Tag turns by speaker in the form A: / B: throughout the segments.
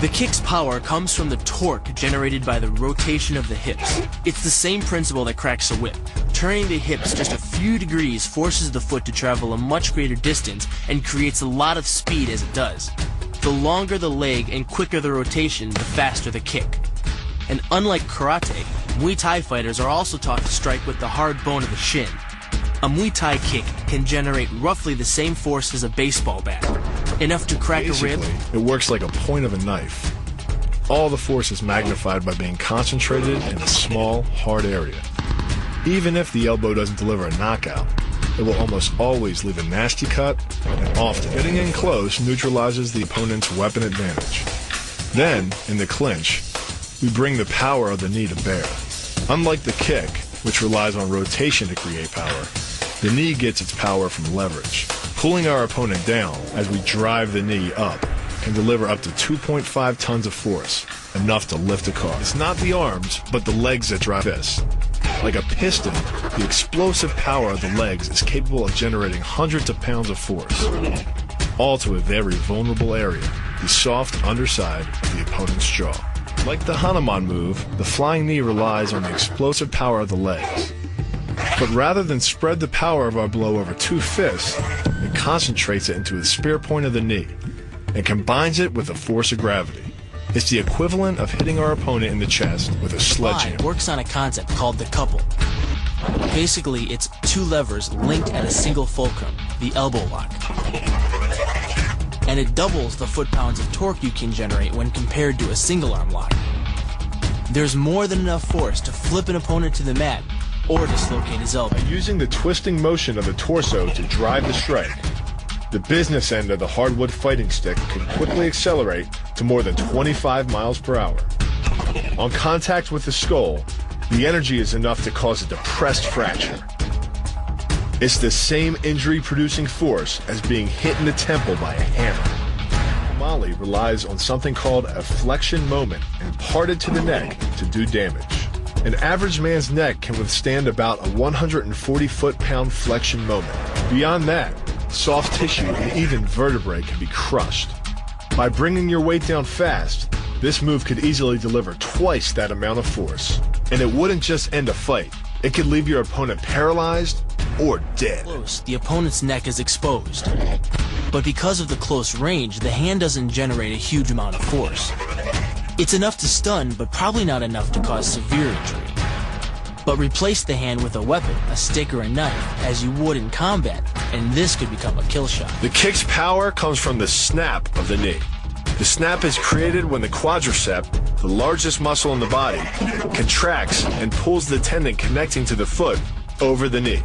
A: The kick's power comes from the torque generated by the rotation of the hips. It's the same principle that cracks a whip. Turning the hips just a few degrees forces the foot to travel a much greater distance and creates a lot of speed as it does. The longer the leg and quicker the rotation, the faster the kick. And unlike karate, Muay Thai fighters are also taught to strike with the hard bone of the shin. A Muay Thai kick can generate roughly the same force as a baseball bat, enough to crack a rib.
B: It works like a point of a knife. All the force is magnified by being concentrated in a small, hard area. Even if the elbow doesn't deliver a knockout, it will almost always leave a nasty cut, and often getting in close neutralizes the opponent's weapon advantage. Then, in the clinch, we bring the power of the knee to bear. Unlike the kick, which relies on rotation to create power, the knee gets its power from leverage. Pulling our opponent down as we drive the knee up can deliver up to 2.5 tons of force, enough to lift a car. It's not the arms, but the legs that drive this. Like a piston, the explosive power of the legs is capable of generating hundreds of pounds of force, all to a very vulnerable area, the soft underside of the opponent's jaw. Like the Hanuman move, the flying knee relies on the explosive power of the legs. But rather than spread the power of our blow over two fists, it concentrates it into the spear point of the knee and combines it with the force of gravity. It's the equivalent of hitting our opponent in the chest with a sledgehammer.
A: Works on a concept called the couple. Basically, it's two levers linked at a single fulcrum, the elbow lock. And it doubles the foot-pounds of torque you can generate when compared to a single-arm lock. There's more than enough force to flip an opponent to the mat or dislocate his elbow.
B: By using the twisting motion of the torso to drive the strike, the business end of the hardwood fighting stick can quickly accelerate to more than 25 miles per hour. On contact with the skull, the energy is enough to cause a depressed fracture. It's the same injury-producing force as being hit in the temple by a hammer. Mali relies on something called a flexion moment imparted to the neck to do damage. An average man's neck can withstand about a 140 foot-pound flexion moment. Beyond that, soft tissue and even vertebrae can be crushed. By bringing your weight down fast, this move could easily deliver twice that amount of force. And it wouldn't just end a fight. It could leave your opponent paralyzed or dead.
A: Close, the opponent's neck is exposed. But because of the close range, the hand doesn't generate a huge amount of force. It's enough to stun, but probably not enough to cause severe injury. But replace the hand with a weapon, a stick or a knife, as you would in combat, and this could become a kill shot.
B: The kick's power comes from the snap of the knee. The snap is created when the quadricep, the largest muscle in the body, contracts and pulls the tendon connecting to the foot over the knee.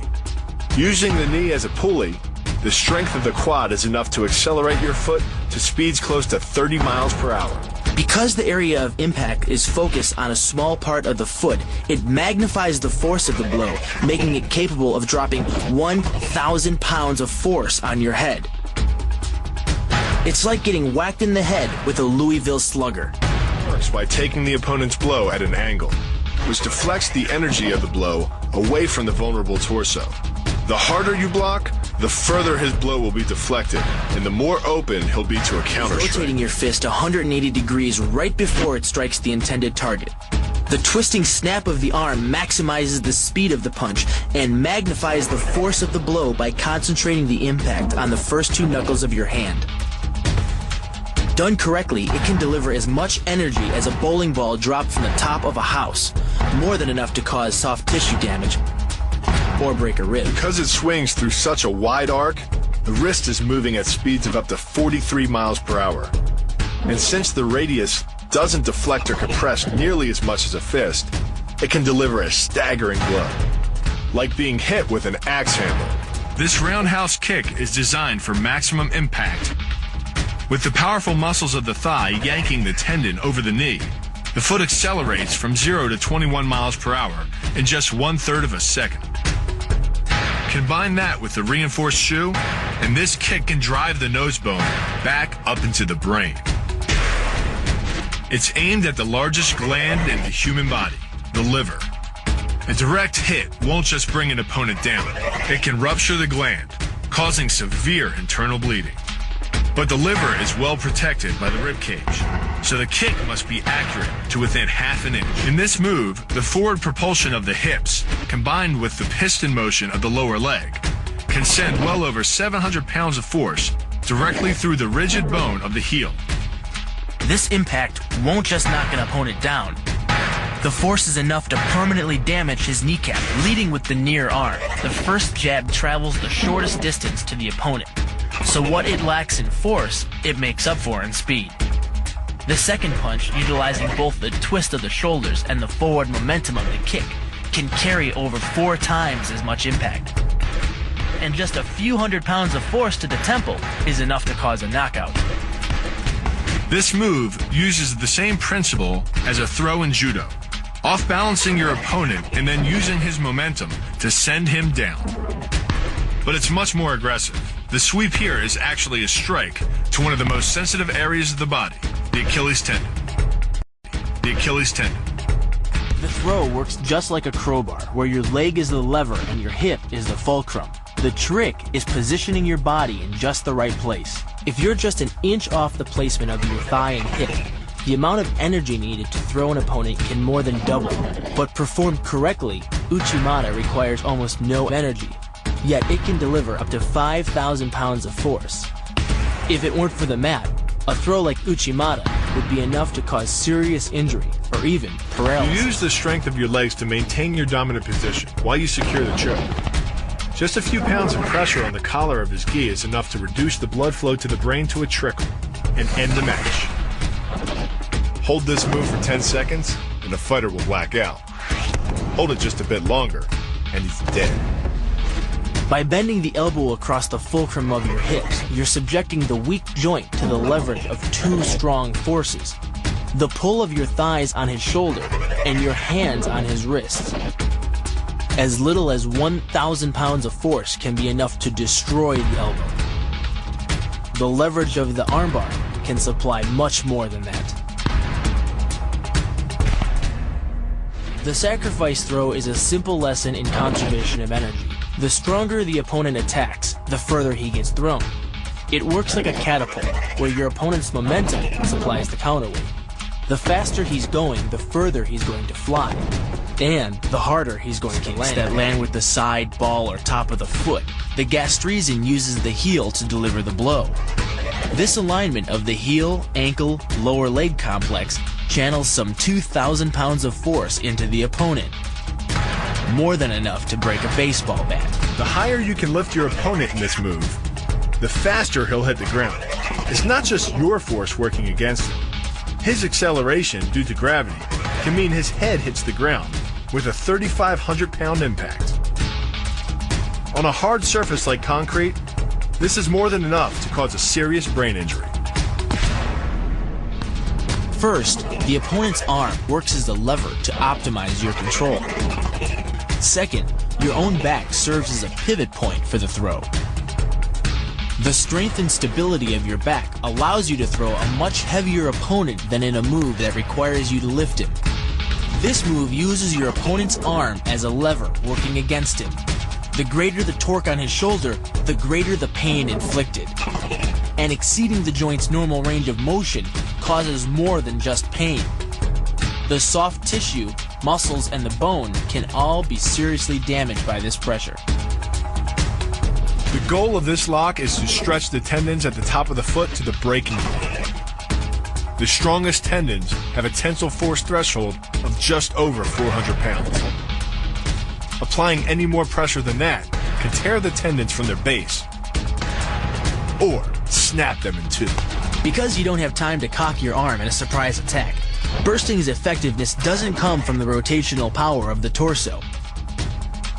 B: Using the knee as a pulley, the strength of the quad is enough to accelerate your foot to speeds close to 30 miles per hour.
A: Because the area of impact is focused on a small part of the foot, it magnifies the force of the blow, making it capable of dropping 1,000 pounds of force on your head. It's like getting whacked in the head with a Louisville slugger.
B: It works by taking the opponent's blow at an angle, which deflects the energy of the blow away from the vulnerable torso. The harder you block, the further his blow will be deflected, and the more open he'll be to a counter-strike.
A: Rotating your fist 180 degrees right before it strikes the intended target. The twisting snap of the arm maximizes the speed of the punch and magnifies the force of the blow by concentrating the impact on the first two knuckles of your hand. Done correctly, it can deliver as much energy as a bowling ball dropped from the top of a house, more than enough to cause soft tissue damage or break a rib.
B: Because it swings through such a wide arc, the wrist is moving at speeds of up to 43 miles per hour. And since the radius doesn't deflect or compress nearly as much as a fist, it can deliver a staggering blow, like being hit with an axe handle.
C: This roundhouse kick is designed for maximum impact. With the powerful muscles of the thigh yanking the tendon over the knee, the foot accelerates from 0 to 21 miles per hour in just 1/3 of a second. Combine that with the reinforced shoe, and this kick can drive the nose bone back up into the brain. It's aimed at the largest gland in the human body, the liver. A direct hit won't just bring an opponent down. It can rupture the gland, causing severe internal bleeding. But the liver is well protected by the rib cage, so the kick must be accurate to within half an inch. In this move, the forward propulsion of the hips, combined with the piston motion of the lower leg, can send well over 700 pounds of force directly through the rigid bone of the heel.
A: This impact won't just knock an opponent down. The force is enough to permanently damage his kneecap, leading with the near arm. The first jab travels the shortest distance to the opponent, so what it lacks in force, it makes up for in speed. The second punch, utilizing both the twist of the shoulders and the forward momentum of the kick, can carry over 4 times as much impact. And just a few hundred pounds of force to the temple is enough to cause a knockout.
C: This move uses the same principle as a throw in judo, off-balancing your opponent and then using his momentum to send him down. But it's much more aggressive. The sweep here is actually a strike to one of the most sensitive areas of the body, the Achilles tendon. The Achilles tendon.
A: The throw works just like a crowbar, where your leg is the lever and your hip is the fulcrum. The trick is positioning your body in just the right place. If you're just an inch off the placement of your thigh and hip, the amount of energy needed to throw an opponent can more than double. But performed correctly, Uchimata requires almost no energy, yet it can deliver up to 5,000 pounds of force. If it weren't for the mat, a throw like Uchimata would be enough to cause serious injury or even paralysis.
B: You use the strength of your legs to maintain your dominant position while you secure the choke. Just a few pounds of pressure on the collar of his gi is enough to reduce the blood flow to the brain to a trickle and end the match. Hold this move for 10 seconds and the fighter will black out. Hold it just a bit longer and he's dead.
A: By bending the elbow across the fulcrum of your hips, you're subjecting the weak joint to the leverage of 2 strong forces: the pull of your thighs on his shoulder and your hands on his wrists. As little as 1,000 pounds of force can be enough to destroy the elbow. The leverage of the armbar can supply much more than that. The sacrifice throw is a simple lesson in conservation of energy. The stronger the opponent attacks, the further he gets thrown. It works like a catapult, where your opponent's momentum supplies the counterweight. The faster he's going, the further he's going to fly, and the harder he's going to land. That land with the side, ball, or top of the foot. The gastrizin uses the heel to deliver the blow. This alignment of the heel, ankle, lower leg complex channels some 2,000 pounds of force into the opponent. More than enough to break a baseball bat.
B: The higher you can lift your opponent in this move, the faster he'll hit the ground. It's not just your force working against him. His acceleration due to gravity can mean his head hits the ground with a 3,500 pound impact. On a hard surface like concrete, this is more than enough to cause a serious brain injury.
A: First, the opponent's arm works as a lever to optimize your control. Second, your own back serves as a pivot point for the throw. The strength and stability of your back allows you to throw a much heavier opponent than in a move that requires you to lift him. This move uses your opponent's arm as a lever working against him. The greater the torque on his shoulder, the greater the pain inflicted. And exceeding the joint's normal range of motion causes more than just pain. The soft tissue, muscles, and the bone can all be seriously damaged by this pressure.
B: The goal of this lock is to stretch the tendons at the top of the foot to the breaking point. The strongest tendons have a tensile force threshold of just over 400 pounds. Applying any more pressure than that can tear the tendons from their base or snap them in 2.
A: Because you don't have time to cock your arm in a surprise attack, bursting's effectiveness doesn't come from the rotational power of the torso.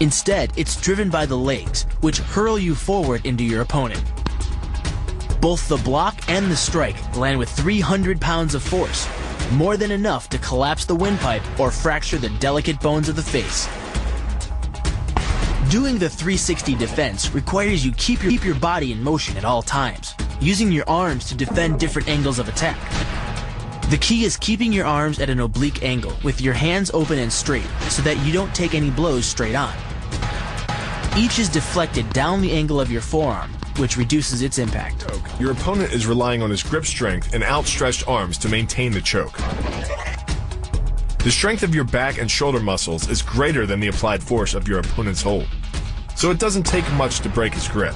A: Instead, it's driven by the legs, which hurl you forward into your opponent. Both the block and the strike land with 300 pounds of force, more than enough to collapse the windpipe or fracture the delicate bones of the face. Doing the 360 defense requires you keep your body in motion at all times, using your arms to defend different angles of attack. The key is keeping your arms at an oblique angle, with your hands open and straight, so that you don't take any blows straight on. Each is deflected down the angle of your forearm, which reduces its impact.
B: Your opponent is relying on his grip strength and outstretched arms to maintain the choke. The strength of your back and shoulder muscles is greater than the applied force of your opponent's hold, so it doesn't take much to break his grip.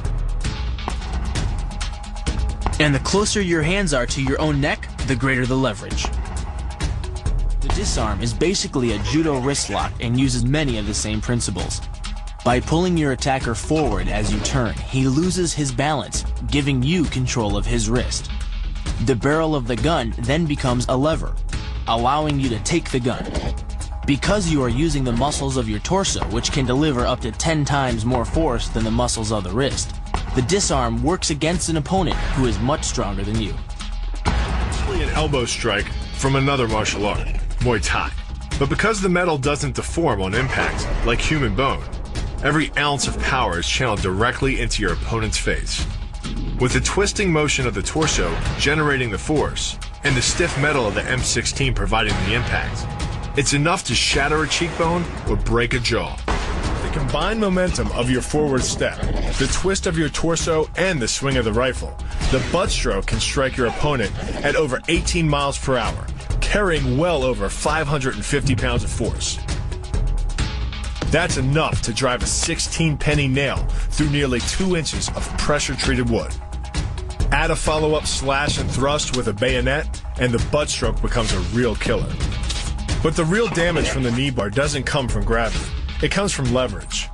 A: And the closer your hands are to your own neck, the greater the leverage. The disarm is basically a judo wrist lock and uses many of the same principles. By pulling your attacker forward as you turn, he loses his balance, giving you control of his wrist. The barrel of the gun then becomes a lever, allowing you to take the gun. Because you are using the muscles of your torso, which can deliver up to 10 times more force than the muscles of the wrist, the disarm works against an opponent who is much stronger than you.
B: An elbow strike from another martial art, Muay Thai. But because the metal doesn't deform on impact, like human bone, every ounce of power is channeled directly into your opponent's face. With the twisting motion of the torso generating the force, and the stiff metal of the M16 providing the impact, it's enough to shatter a cheekbone or break a jaw. The combined momentum of your forward step, the twist of your torso, and the swing of the rifle, the butt stroke can strike your opponent at over 18 miles per hour, carrying well over 550 pounds of force. That's enough to drive a 16-penny nail through nearly 2 inches of pressure-treated wood. Add a follow-up slash and thrust with a bayonet, and the butt stroke becomes a real killer. But the real damage from the knee bar doesn't come from gravity. It comes from leverage.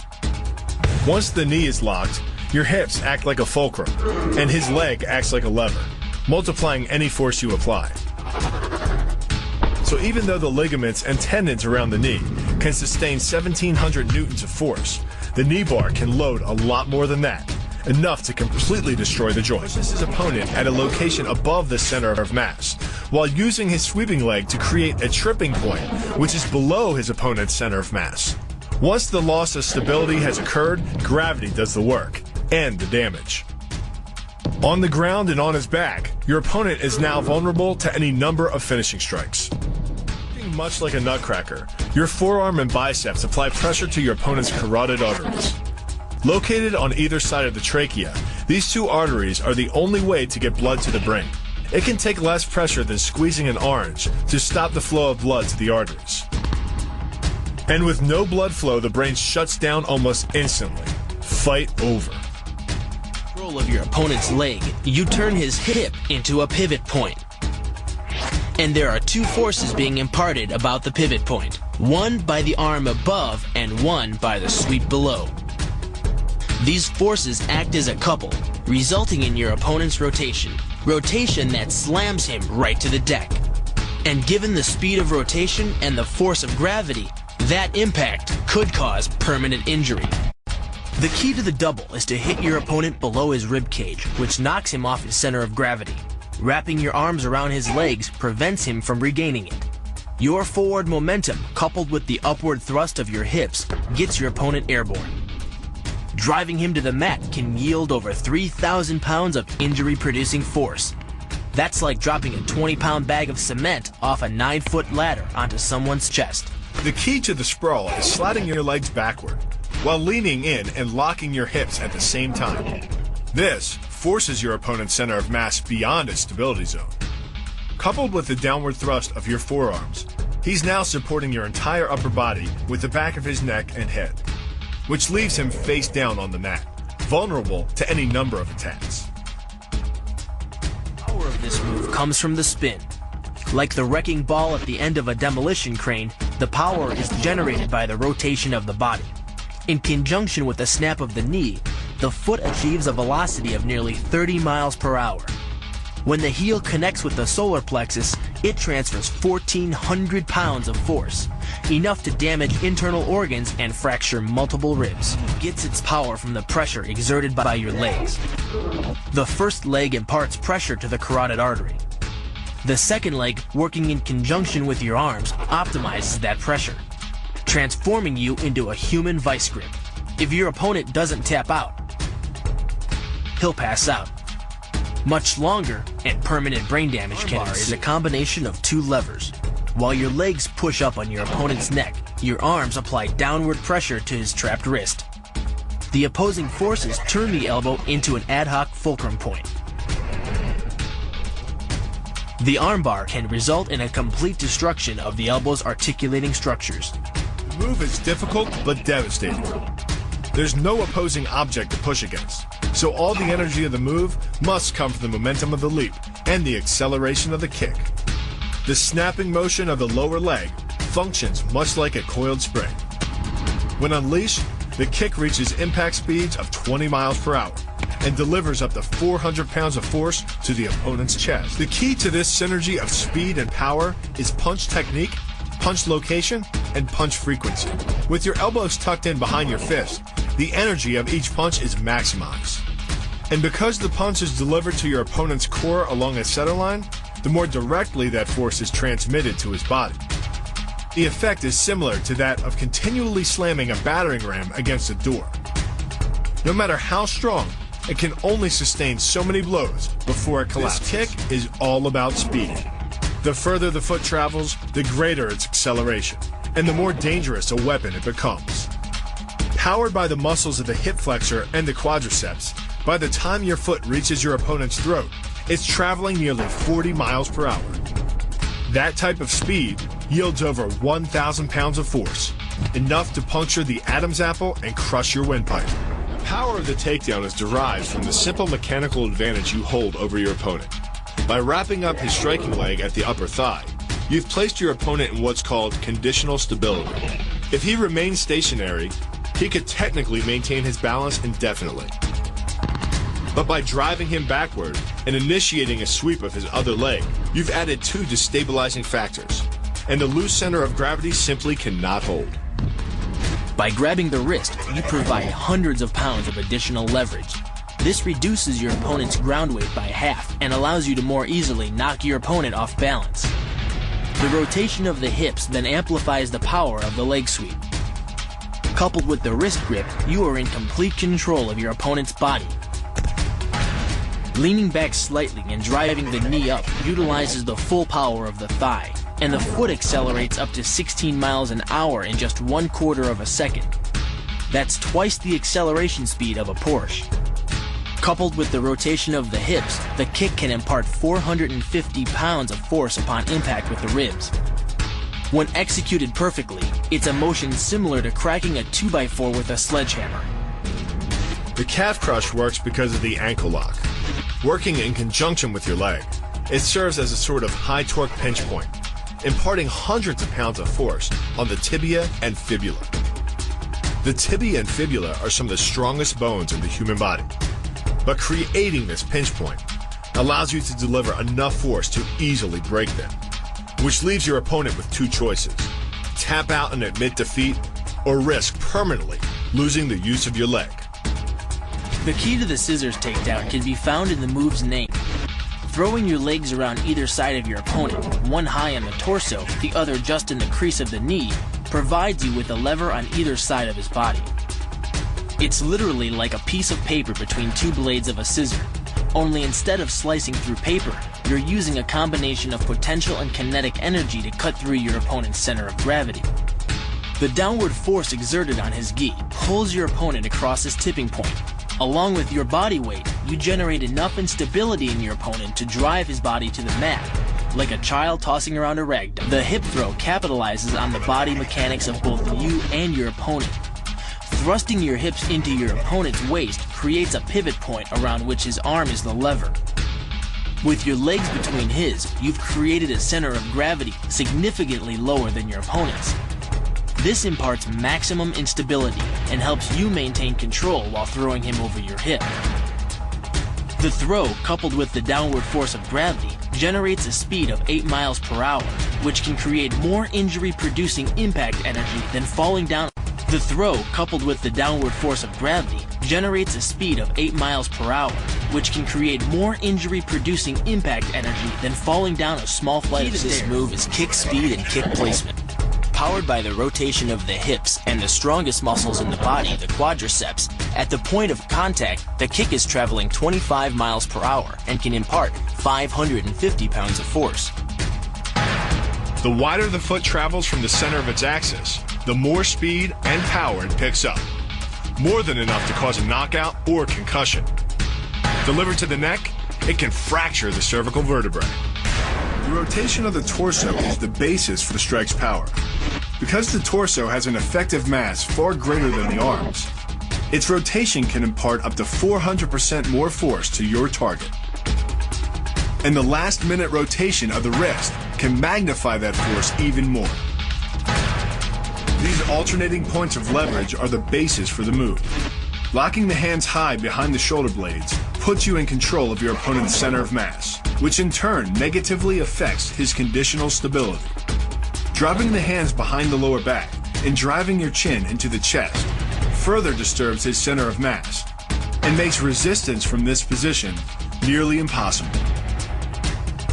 B: Once the knee is locked, your hips act like a fulcrum, and his leg acts like a lever, multiplying any force you apply. So even though the ligaments and tendons around the knee can sustain 1,700 newtons of force, the knee bar can load a lot more than that, enough to completely destroy the joint. Pushes his opponent at a location above the center of mass, while using his sweeping leg to create a tripping point, which is below his opponent's center of mass. Once the loss of stability has occurred, gravity does the work, and the damage. On the ground and on his back, your opponent is now vulnerable to any number of finishing strikes. Much like a nutcracker, your forearm and biceps apply pressure to your opponent's carotid arteries. Located on either side of the trachea, these two arteries are the only way to get blood to the brain. It can take less pressure than squeezing an orange to stop the flow of blood to the arteries. And with no blood flow, the brain shuts down almost instantly. Fight over.
A: Control of your opponent's leg, you turn his hip into a pivot point. And there are 2 forces being imparted about the pivot point, one by the arm above and one by the sweep below. These forces act as a couple, resulting in your opponent's rotation that slams him right to the deck. And given the speed of rotation and the force of gravity, that impact could cause permanent injury. The key to the double is to hit your opponent below his rib cage, which knocks him off his center of gravity. Wrapping your arms around his legs prevents him from regaining it. Your forward momentum, coupled with the upward thrust of your hips, gets your opponent airborne. Driving him to the mat can yield over 3,000 pounds of injury-producing force. That's like dropping a 20-pound bag of cement off a 9-foot ladder onto someone's chest.
B: The key to the sprawl is sliding your legs backward, while leaning in and locking your hips at the same time. This forces your opponent's center of mass beyond its stability zone. Coupled with the downward thrust of your forearms, he's now supporting your entire upper body with the back of his neck and head, which leaves him face down on the mat, vulnerable to any number of attacks. The
A: power of this move comes from the spin. Like the wrecking ball at the end of a demolition crane, the power is generated by the rotation of the body. In conjunction with the snap of the knee, the foot achieves a velocity of nearly 30 miles per hour. When the heel connects with the solar plexus, it transfers 1,400 pounds of force, enough to damage internal organs and fracture multiple ribs. It gets its power from the pressure exerted by your legs. The first leg imparts pressure to the carotid artery. The second leg, working in conjunction with your arms, optimizes that pressure, transforming you into a human vice grip. If your opponent doesn't tap out, he'll pass out. Much longer and permanent brain damage can ensue. Is a combination of 2 levers. While your legs push up on your opponent's neck, your arms apply downward pressure to his trapped wrist. The opposing forces turn the elbow into an ad hoc fulcrum point. The armbar can result in a complete destruction of the elbow's articulating structures.
B: The move is difficult but devastating. There's no opposing object to push against, so all the energy of the move must come from the momentum of the leap and the acceleration of the kick. The snapping motion of the lower leg functions much like a coiled spring. When unleashed, the kick reaches impact speeds of 20 miles per hour and delivers up to 400 pounds of force to the opponent's chest. The key to this synergy of speed and power is punch technique, punch location, and punch frequency. With your elbows tucked in behind your fist, the energy of each punch is maximized. And because the punch is delivered to your opponent's core along a center line, the more directly that force is transmitted to his body. The effect is similar to that of continually slamming a battering ram against a door. No matter how strong, it can only sustain so many blows before it collapses. This kick is all about speed. The further the foot travels, the greater its acceleration, and the more dangerous a weapon it becomes. Powered by the muscles of the hip flexor and the quadriceps, by the time your foot reaches your opponent's throat, it's traveling nearly 40 miles per hour. That type of speed yields over 1,000 pounds of force, enough to puncture the Adam's apple and crush your windpipe. The power of the takedown is derived from the simple mechanical advantage you hold over your opponent. By wrapping up his striking leg at the upper thigh, you've placed your opponent in what's called conditional stability. If he remains stationary, he could technically maintain his balance indefinitely. But by driving him backward and initiating a sweep of his other leg, you've added two destabilizing factors, and the loose center of gravity simply cannot hold.
A: By grabbing the wrist, you provide hundreds of pounds of additional leverage. This reduces your opponent's ground weight by half and allows you to more easily knock your opponent off balance. The rotation of the hips then amplifies the power of the leg sweep. Coupled with the wrist grip, you are in complete control of your opponent's body. Leaning back slightly and driving the knee up utilizes the full power of the thigh, and the foot accelerates up to 16 miles an hour in just 1/4 of a second. That's twice the acceleration speed of a Porsche. Coupled with the rotation of the hips, the kick can impart 450 pounds of force upon impact with the ribs. When executed perfectly, it's a motion similar to cracking a 2x4 with a sledgehammer.
B: The calf crush works because of the ankle lock. Working in conjunction with your leg, it serves as a sort of high torque pinch point, imparting hundreds of pounds of force on the tibia and fibula. The tibia and fibula are some of the strongest bones in the human body, but creating this pinch point allows you to deliver enough force to easily break them, which leaves your opponent with two choices: tap out and admit defeat, or risk permanently losing the use of your leg.
A: The key to the scissors takedown can be found in the move's name. Throwing your legs around either side of your opponent, one high on the torso, the other just in the crease of the knee, provides you with a lever on either side of his body. It's literally like a piece of paper between two blades of a scissor, only instead of slicing through paper, you're using a combination of potential and kinetic energy to cut through your opponent's center of gravity. The downward force exerted on his gi pulls your opponent across his tipping point. Along with your body weight, you generate enough instability in your opponent to drive his body to the mat, like a child tossing around a rag doll. The hip throw capitalizes on the body mechanics of both you and your opponent. Thrusting your hips into your opponent's waist creates a pivot point around which his arm is the lever. With your legs between his, you've created a center of gravity significantly lower than your opponent's. This imparts maximum instability and helps you maintain control while throwing him over your hip. The throw, coupled with the downward force of gravity, generates a speed of 8 miles per hour, which can create more injury-producing impact energy than falling down. The throw, coupled with the downward force of gravity, generates a speed of 8 miles per hour, which can create more injury-producing impact energy than falling down a small flight of stairs. This move is kick speed and kick placement. Powered by the rotation of the hips and the strongest muscles in the body, the quadriceps, at the point of contact, the kick is traveling 25 miles per hour and can impart 550 pounds of force.
B: The wider the foot travels from the center of its axis, the more speed and power it picks up. more than enough to cause a knockout or concussion. Delivered to the neck, it can fracture the cervical vertebrae. The rotation of the torso is the basis for the strike's power. Because the torso has an effective mass far greater than the arms, its rotation can impart up to 400% more force to your target. And the last-minute rotation of the wrist can magnify that force even more. These alternating points of leverage are the basis for the move. Locking the hands high behind the shoulder blades puts you in control of your opponent's center of mass, which in turn negatively affects his conditional stability. Dropping the hands behind the lower back and driving your chin into the chest further disturbs his center of mass and makes resistance from this position nearly impossible.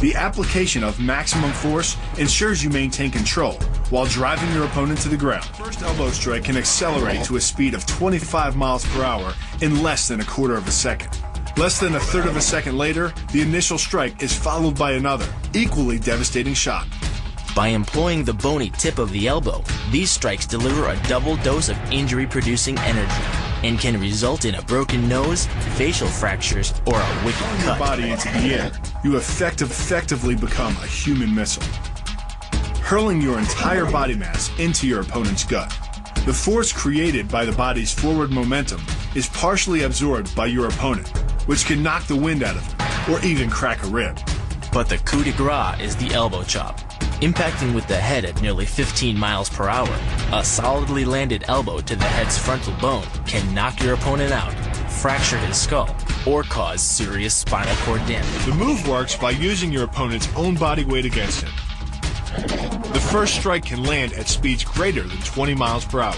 B: The application of maximum force ensures you maintain control while driving your opponent to the ground. First elbow strike can accelerate to a speed of 25 miles per hour in less than a quarter of a second. Less than a third of a second later, the initial strike is followed by another, equally devastating shot.
A: By employing the bony tip of the elbow, these strikes deliver a double dose of injury-producing energy and can result in a broken nose, facial fractures, or a wicked cut.
B: Your body into the air, you effectively become a human missile, hurling your entire body mass into your opponent's gut. The force created by the body's forward momentum is partially absorbed by your opponent, which can knock the wind out of him or even crack a rib.
A: But the coup de grace is the elbow chop. Impacting with the head at nearly 15 miles per hour, a solidly landed elbow to the head's frontal bone can knock your opponent out, fracture his skull, or cause serious spinal cord damage.
B: The move works by using your opponent's own body weight against him. The first strike can land at speeds greater than 20 miles per hour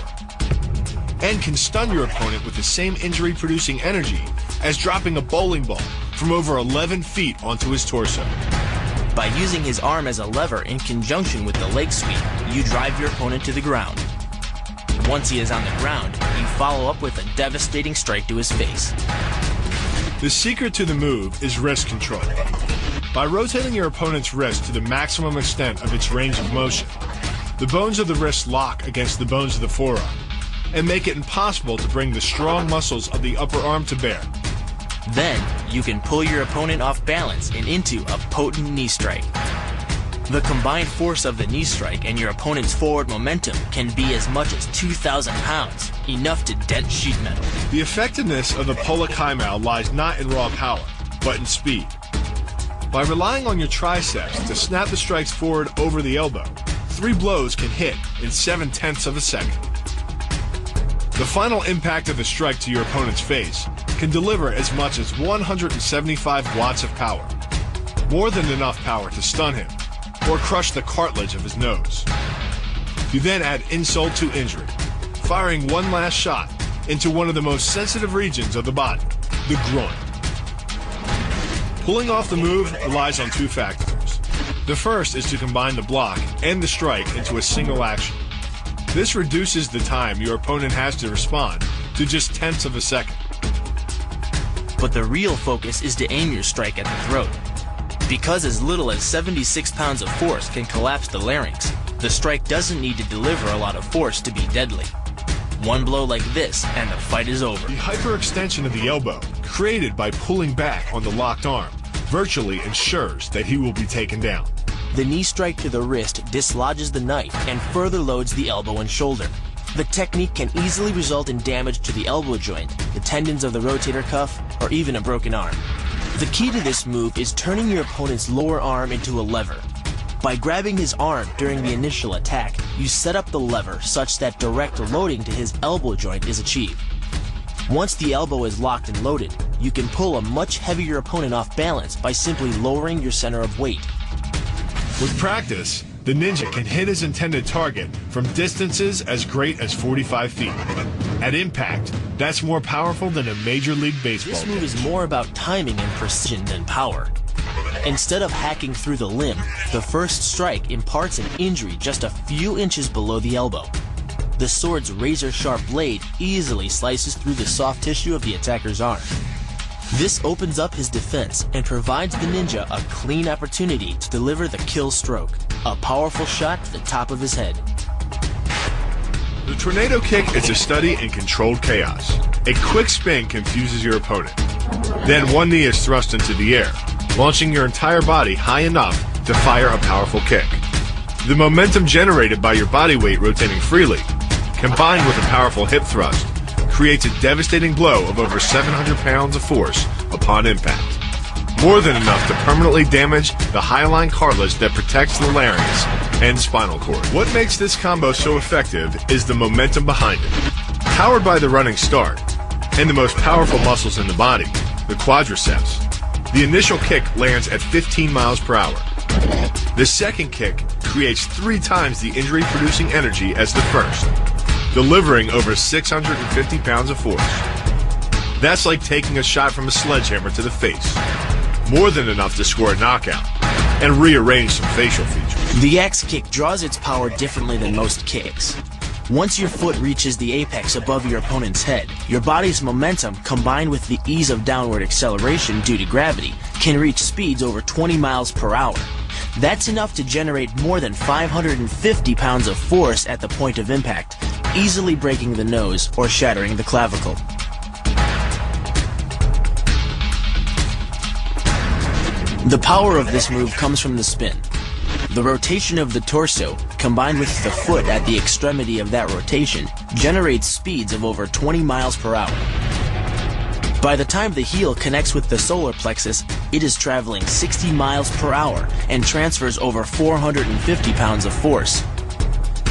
B: and can stun your opponent with the same injury-producing energy as dropping a bowling ball from over 11 feet onto his torso.
A: By using his arm as a lever in conjunction with the leg sweep, you drive your opponent to the ground. Once he is on the ground, you follow up with a devastating strike to his face.
B: The secret to the move is wrist control. By rotating your opponent's wrist to the maximum extent of its range of motion, the bones of the wrist lock against the bones of the forearm and make it impossible to bring the strong muscles of the upper arm to bear.
A: Then, you can pull your opponent off balance and into a potent knee strike. The combined force of the knee strike and your opponent's forward momentum can be as much as 2,000 pounds, enough to dent sheet metal.
B: The effectiveness of the Polakaimau lies not in raw power, but in speed. By relying on your triceps to snap the strikes forward over the elbow, 3 blows can hit in 7/10 of a second. The final impact of the strike to your opponent's face can deliver as much as 175 watts of power, more than enough power to stun him or crush the cartilage of his nose. You then add insult to injury, firing one last shot into one of the most sensitive regions of the body, the groin. Pulling off the move relies on 2 factors. The first is to combine the block and the strike into a single action. This reduces the time your opponent has to respond to just 10ths of a second.
A: But the real focus is to aim your strike at the throat. Because as little as 76 pounds of force can collapse the larynx, the strike doesn't need to deliver a lot of force to be deadly. One blow like this and the fight is over.
B: The hyperextension of the elbow, created by pulling back on the locked arm, virtually ensures that he will be taken down.
A: The knee strike to the wrist dislodges the knife and further loads the elbow and shoulder. The technique can easily result in damage to the elbow joint, the tendons of the rotator cuff, or even a broken arm. The key to this move is turning your opponent's lower arm into a lever. By grabbing his arm during the initial attack, you set up the lever such that direct loading to his elbow joint is achieved. Once the elbow is locked and loaded, you can pull a much heavier opponent off balance by simply lowering your center of weight.
B: With practice, the ninja can hit his intended target from distances as great as 45 feet. At impact, that's more powerful than a Major League Baseball
A: This move is more about timing and precision than power. Instead of hacking through the limb, the first strike imparts an injury just a few inches below the elbow. The sword's razor-sharp blade easily slices through the soft tissue of the attacker's arm. This opens up his defense and provides the ninja a clean opportunity to deliver the kill stroke, a powerful shot to the top of his head.
B: The tornado kick is a study in controlled chaos. A quick spin confuses your opponent. Then one knee is thrust into the air, launching your entire body high enough to fire a powerful kick. The momentum generated by your body weight rotating freely, combined with a powerful hip thrust, creates a devastating blow of over 700 pounds of force upon impact. More than enough to permanently damage the hyaline cartilage that protects the larynx and spinal cord. What makes this combo so effective is the momentum behind it. Powered by the running start and the most powerful muscles in the body, the quadriceps, the initial kick lands at 15 miles per hour. The second kick creates 3 times the injury-producing energy as the first, delivering over 650 pounds of force. That's like taking a shot from a sledgehammer to the face. More than enough to score a knockout and rearrange some facial features.
A: The axe kick draws its power differently than most kicks. Once your foot reaches the apex above your opponent's head, your body's momentum, combined with the ease of downward acceleration due to gravity, can reach speeds over 20 miles per hour. That's enough to generate more than 550 pounds of force at the point of impact, easily breaking the nose or shattering the clavicle. The power of this move comes from the spin. The rotation of the torso, combined with the foot at the extremity of that rotation, generates speeds of over 20 miles per hour. By the time the heel connects with the solar plexus, it is traveling 60 miles per hour and transfers over 450 pounds of force,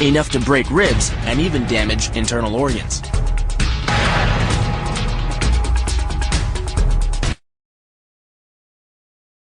A: enough to break ribs and even damage internal organs.